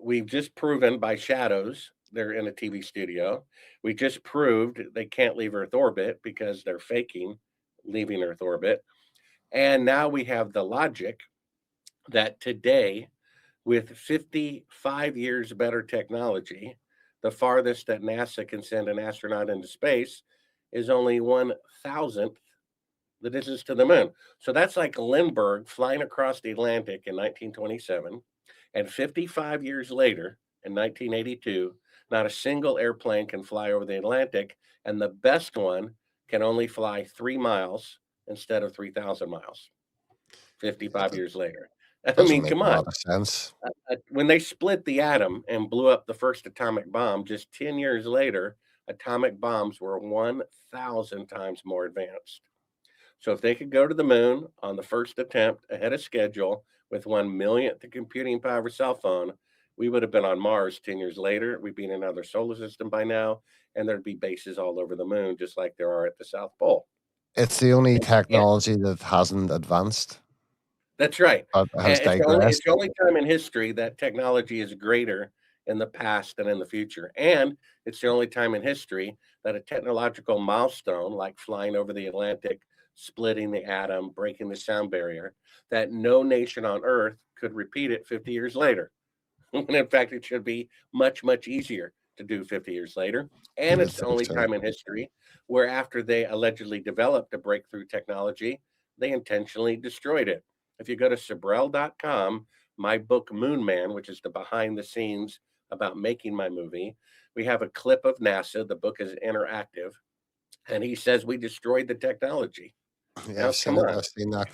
we've just proven by shadows they're in a TV studio. We just proved they can't leave Earth orbit because they're faking leaving Earth orbit. And now we have the logic that today, with 55 years better technology, the farthest that NASA can send an astronaut into space is only 1,000th the distance to the moon. So that's like Lindbergh flying across the Atlantic in 1927, and 55 years later, in 1982, not a single airplane can fly over the Atlantic, and the best one can only fly 3 miles instead of 3,000 miles. 55 That years later. I doesn't mean, make come a on. lot of sense. When they split the atom and blew up the first atomic bomb, just 10 years later, atomic bombs were 1,000 times more advanced. So if they could go to the moon on the first attempt ahead of schedule with 1 millionth the computing power of a cell phone, we would have been on Mars 10 years later. We'd be in another solar system by now, and there'd be bases all over the moon, just like there are at the South Pole. It's the only And you can't. technology that hasn't advanced, That's right. but has And it's digressed. the only time in history that technology is greater in the past than in the future. And it's the only time in history that a technological milestone like flying over the Atlantic, splitting the atom, breaking the sound barrier, that no nation on earth could repeat it 50 years later. When in fact, it should be much, much easier to do 50 years later. You And would it's the think only so. time in history where, after they allegedly developed a breakthrough technology, they intentionally destroyed it. If you go to 𝐸𝐵𝐿.com, my book Moon Man, which is the behind the scenes about making my movie, we have a clip of NASA. The book is interactive. And he says we destroyed the technology. Yeah, Now, I've come seen it. on. I've seen that